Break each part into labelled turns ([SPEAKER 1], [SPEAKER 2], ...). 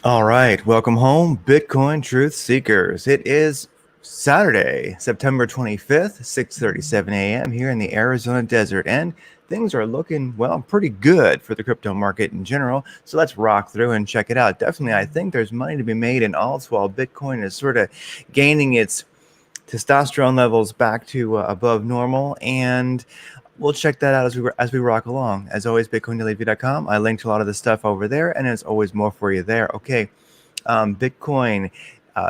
[SPEAKER 1] All right, welcome home, Bitcoin Truth Seekers. It is Saturday, September 25th, 6:37 a.m. here in the Arizona desert, and things are looking, well, pretty good for the crypto market in general. So let's rock through and check it out. Definitely, I think there's money to be made in alts while Bitcoin is sort of gaining its testosterone levels back to above normal, and we'll check that out as we rock along. As always, bitcoindailyview.com. I linked a lot of the stuff over there, and there's always more for you there. Okay, Bitcoin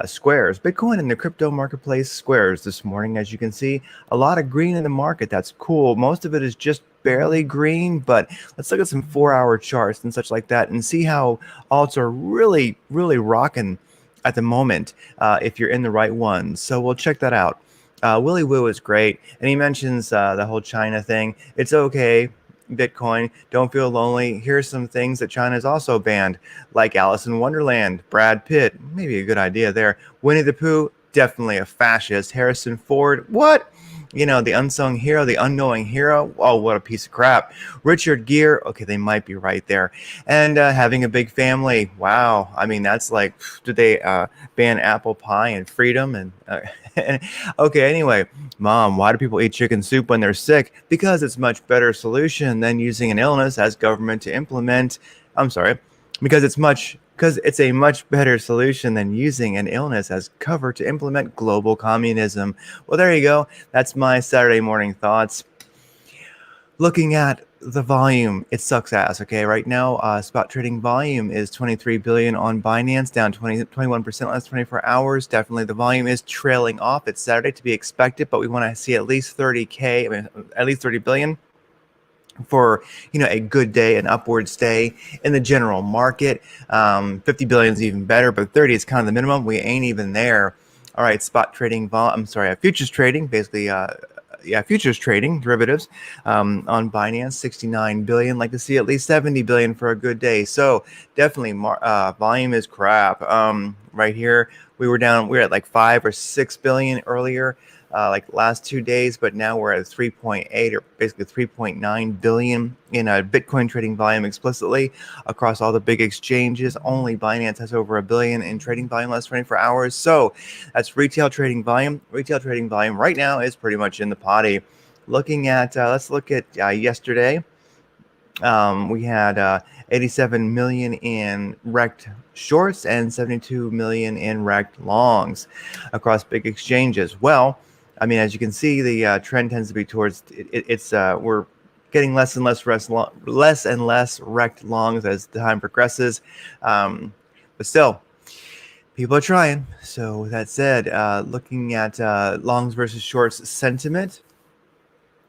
[SPEAKER 1] squares. Bitcoin in the crypto marketplace squares this morning. As you can see, a lot of green in the market. That's cool. Most of it is just barely green, but let's look at some 4-hour charts and such like that and see how alts are really, really rocking at the moment if you're in the right ones. So we'll check that out. Willy Woo is great, and he mentions the whole China thing. It's okay, Bitcoin. Don't feel lonely. Here's some things that China's also banned, like Alice in Wonderland, Brad Pitt, maybe a good idea there. Winnie the Pooh, definitely a fascist. Harrison Ford, what? You know, the unsung hero, the unknowing hero. Oh, what a piece of crap. Richard Gere, okay, they might be right there. And having a big family, wow. I mean, that's like, did they ban apple pie and freedom? And okay, anyway, Mom, why do people eat chicken soup when they're sick? Because it's much better solution than using an illness as government to implement. I'm sorry, because it's a much better solution than using an illness as cover to implement global communism. Well, there you go. That's my Saturday morning thoughts. Looking at the volume, it sucks ass. Okay, right now, spot trading volume is 23 billion on Binance, down 21% last 24 hours. Definitely, the volume is trailing off. It's Saturday to be expected, but we want to see at least 30k, I mean, at least 30 billion for a good day, an upward stay in the general market. 50 billion is even better, but 30 is kind of the minimum. We ain't even there. All right, spot trading futures trading, basically futures trading derivatives on Binance, 69 billion. Like to see at least 70 billion for a good day. So definitely volume is crap. Right here we were at like 5 or 6 billion earlier, like last 2 days, but now we're at 3.8 or basically 3.9 billion in a Bitcoin trading volume explicitly across all the big exchanges. Only Binance has over $1 billion in trading volume last 24 hours. So that's retail trading volume. Retail trading volume right now is pretty much in the potty. Looking at, let's look at yesterday. We had 87 million in wrecked shorts and 72 million in wrecked longs across big exchanges. Well, I mean, as you can see, the trend tends to be towards we're getting less and less wrecked longs as time progresses. But still, people are trying. So with that said, looking at longs versus shorts sentiment,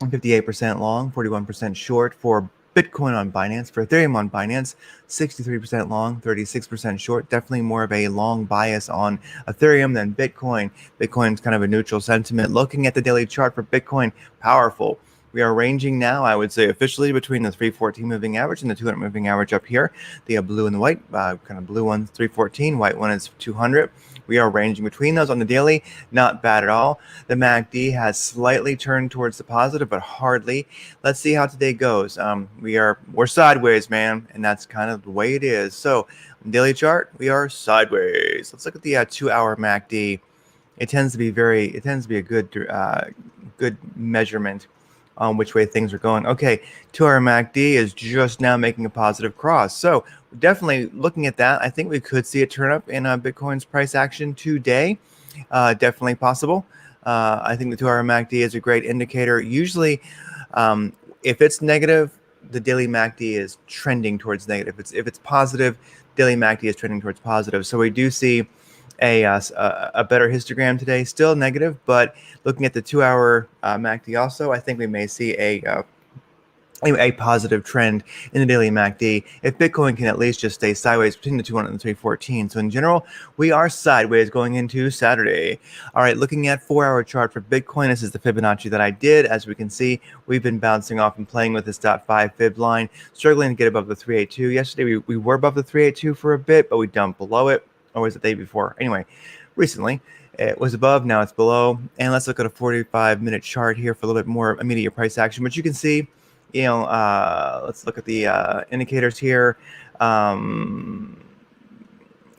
[SPEAKER 1] 58% long, 41% short for Bitcoin on Binance. For Ethereum on Binance, 63% long, 36% short. Definitely more of a long bias on Ethereum than Bitcoin. Bitcoin's kind of a neutral sentiment. Looking at the daily chart for Bitcoin, powerful. We are ranging now, I would say, officially between the 314 moving average and the 200 moving average up here. The blue and the white, kind of blue one's 314, white one is 200. We are ranging between those on the daily. Not bad at all. The MACD has slightly turned towards the positive, but hardly. Let's see how today goes. We're sideways, man, and that's kind of the way it is. So, daily chart, we are sideways. Let's look at the 2-hour MACD. It tends to be a good measurement on which way things are going. Okay, 2-hour MACD is just now making a positive cross. So definitely looking at that, I think we could see a turn up in Bitcoin's price action today. Definitely possible. I think the 2-hour MACD is a great indicator. Usually, if it's negative, the daily MACD is trending towards negative. If it's positive, daily MACD is trending towards positive. So we do see a better histogram today, still negative, but looking at the 2-hour MACD also, I think we may see a positive trend in the daily MACD if Bitcoin can at least just stay sideways between the 200 and the 314. So in general, we are sideways going into Saturday. All right, looking at 4-hour chart for Bitcoin, this is the Fibonacci that I did. As we can see, we've been bouncing off and playing with this 0.5 fib line, struggling to get above the 382. Yesterday, we were above the 382 for a bit, but we dumped below it. Or was it the day before? Anyway, recently it was above, now it's below. And let's look at a 45-minute chart here for a little bit more immediate price action. But you can see, let's look at the indicators here.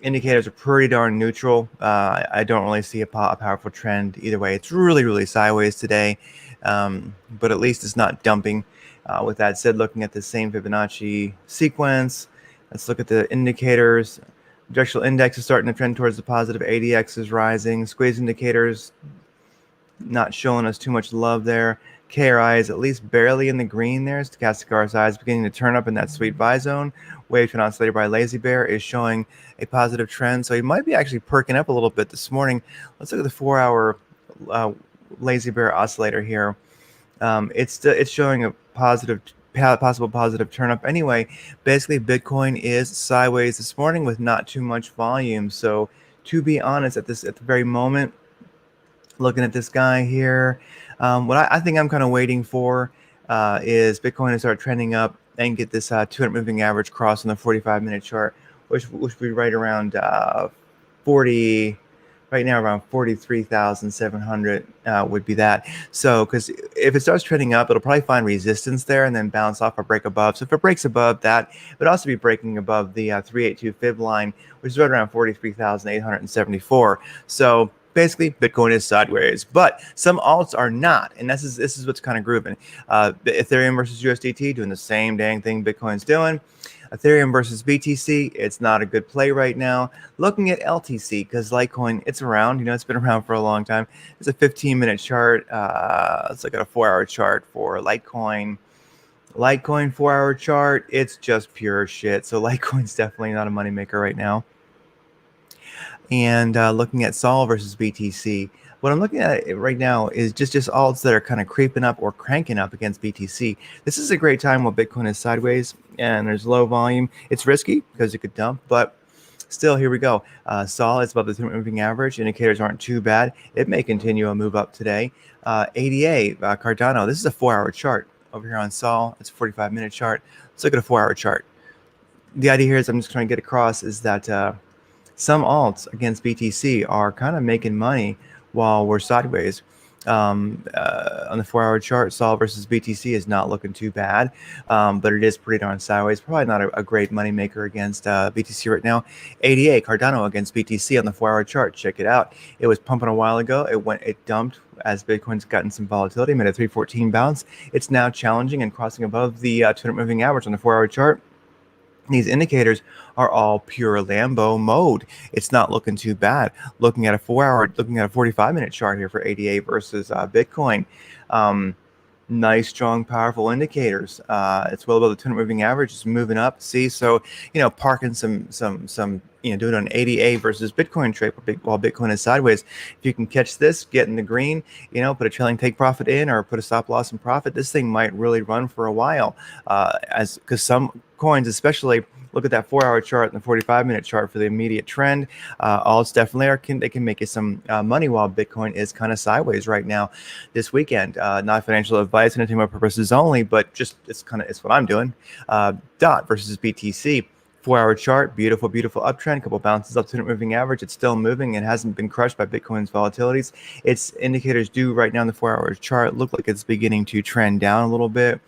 [SPEAKER 1] Indicators are pretty darn neutral. I don't really see a powerful trend either way. It's really sideways today, but at least it's not dumping. With that said, looking at the same Fibonacci sequence, let's look at the indicators. Directional index is starting to trend towards the positive. ADX is rising. Squeeze indicators not showing us too much love there. KRI is at least barely in the green there. Stochastic RSI is beginning to turn up in that sweet buy zone. Wave trend oscillator by Lazy Bear is showing a positive trend. So he might be actually perking up a little bit this morning. Let's look at the 4-hour Lazy Bear oscillator here. It's showing a possible positive turn up. Anyway, basically Bitcoin is sideways this morning with not too much volume. So to be honest, at the very moment, looking at this guy here, what I think I'm kind of waiting for is Bitcoin to start trending up and get this 200 moving average cross on the 45-minute chart, which would be right around 40. Right now, around 43,700 would be that. So, because if it starts trending up, it'll probably find resistance there and then bounce off or break above. So, if it breaks above that, it would also be breaking above the 382 fib line, which is right around 43,874. So, basically, Bitcoin is sideways, but some alts are not, and this is what's kind of grooving. Ethereum versus USDT doing the same dang thing Bitcoin's doing. Ethereum versus BTC, it's not a good play right now. Looking at LTC, because Litecoin, it's around, it's been around for a long time. It's a 15-minute chart. Let's look at a 4-hour chart for Litecoin. Litecoin 4-hour chart, it's just pure shit. So Litecoin's definitely not a moneymaker right now. And looking at Sol versus BTC, what I'm looking at right now is just alts that are kind of creeping up or cranking up against BTC. This is a great time while Bitcoin is sideways and there's low volume. It's risky because it could dump, but still, here we go. Sol is above the 200 moving average. Indicators aren't too bad. It may continue a move up today. ADA, Cardano, this is a 4-hour chart over here on Sol. It's a 45-minute chart. Let's look at a 4-hour chart. The idea here is I'm just trying to get across is that some alts against BTC are kind of making money while we're sideways. On the 4-hour chart, Sol versus BTC is not looking too bad, but it is pretty darn sideways. Probably not a great money maker against BTC right now. ADA, Cardano against BTC on the 4-hour chart. Check it out. It was pumping a while ago. It dumped as Bitcoin's gotten some volatility, made a 314 bounce. It's now challenging and crossing above the 200 moving average on the 4-hour chart. These indicators are all pure Lambo mode. It's not looking too bad. Looking at a 45-minute chart here for ADA versus Bitcoin. Nice, strong, powerful indicators. It's well above the 200 moving average. It's moving up. See, so parking some doing an ADA versus Bitcoin trade while Bitcoin is sideways. If you can catch this, get in the green, put a trailing take profit in or put a stop loss in profit. This thing might really run for a while, because some coins, especially, look at that 4-hour chart and the 45-minute chart for the immediate trend. Alts definitely they can make you some money while Bitcoin is kind of sideways right now this weekend. Not financial advice, entertainment purposes only, but just it's what I'm doing. DOT versus BTC. 4-hour chart, beautiful uptrend, couple bounces up to the moving average. It's still moving and hasn't been crushed by Bitcoin's volatilities. Its indicators do right now in the 4-hour chart look like it's beginning to trend down a little bit.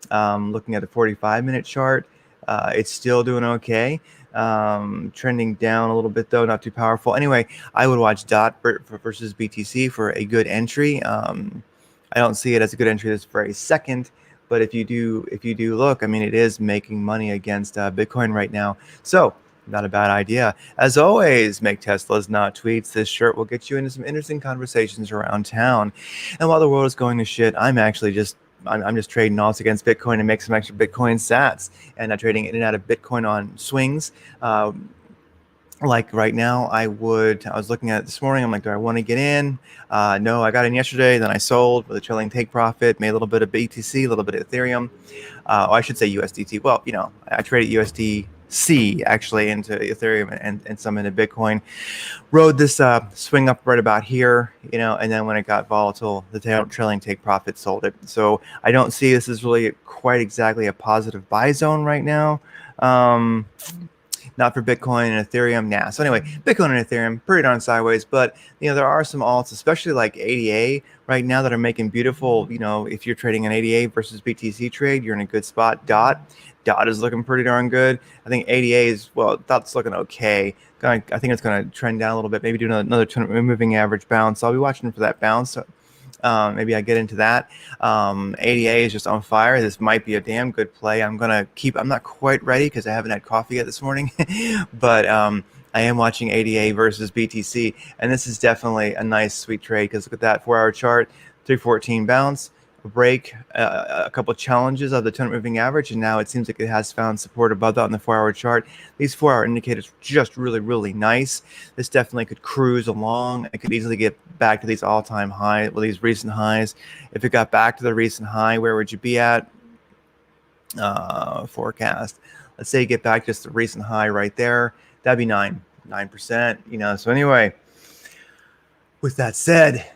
[SPEAKER 1] Looking at the 45-minute chart, it's still doing okay. Trending down a little bit though, not too powerful. Anyway, I would watch DOT versus BTC for a good entry. I don't see it as a good entry this very second. But if you do look, it is making money against Bitcoin right now. So not a bad idea. As always, make Teslas, not tweets. This shirt will get you into some interesting conversations around town. And while the world is going to shit, I'm just trading alts against Bitcoin and make some extra Bitcoin sats and trading in and out of Bitcoin on swings. Like right now, I was looking at it this morning. I'm like, do I want to get in? No, I got in yesterday. Then I sold with a trailing take profit, made a little bit of BTC, a little bit of Ethereum. I should say USDT. Well, I traded USDC actually into Ethereum and some into Bitcoin. Rode this swing up right about here, and then when it got volatile, the trailing take profit sold it. So I don't see this is really quite exactly a positive buy zone right now. not for Bitcoin and Ethereum. Nah. So anyway, Bitcoin and Ethereum pretty darn sideways, but there are some alts, especially like ADA right now, that are making beautiful. If you're trading an ADA versus BTC trade, you're in a good spot. Dot is looking pretty darn good. I think ADA is, well, Dot's looking okay. I think it's going to trend down a little bit, maybe do another moving average bounce. So I'll be watching for that bounce. Maybe I get into that. ADA is just on fire. This might be a damn good play. I'm not quite ready because I haven't had coffee yet this morning, but I am watching ADA versus BTC, and this is definitely a nice, sweet trade because look at that 4-hour chart, 314 bounce, a break, a couple of challenges of the 200 moving average, and now it seems like it has found support above that on the 4-hour chart. These 4-hour indicators are just really, really nice. This definitely could cruise along. It could easily get back to these all-time highs, well, these recent highs. If it got back to the recent high, where would you be at? Forecast. Let's say you get back just the recent high right there. That'd be 9%. So anyway, with that said,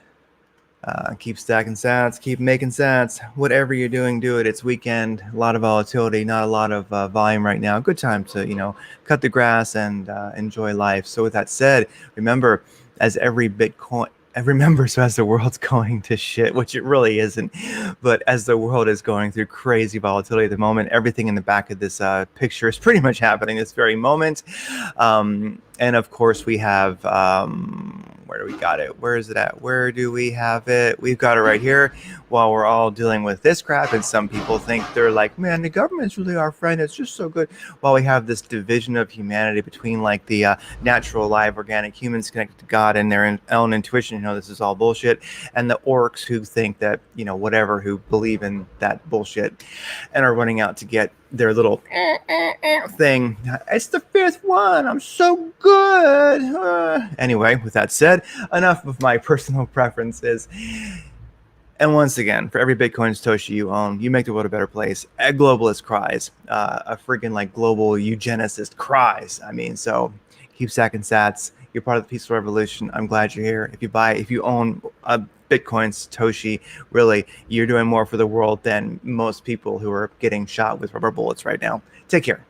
[SPEAKER 1] keep stacking sats, keep making sats. Whatever you're doing, do it. It's weekend, a lot of volatility, not a lot of volume right now. Good time to, cut the grass and enjoy life. So with that said, remember, as the world's going to shit, which it really isn't, but as the world is going through crazy volatility at the moment, everything in the back of this picture is pretty much happening this very moment. And of course we have, where do we got it? Where is it at? Where do we have it? We've got it right here. While we're all dealing with this crap, and some people think they're like, man, the government's really our friend. It's just so good. While we have this division of humanity between like the natural, live, organic humans connected to God and their own intuition, this is all bullshit, and the orcs who think that, whatever, who believe in that bullshit and are running out to get their little thing. It's the fifth one. I'm so good. Anyway, with that said, enough of my personal preferences. And once again, for every Bitcoin Satoshi you own, you make the world a better place. A globalist cries. A freaking like global eugenicist cries. So keep stacking sats. You're part of the peaceful revolution. I'm glad you're here. If you own a Bitcoin Satoshi, really, you're doing more for the world than most people who are getting shot with rubber bullets right now. Take care.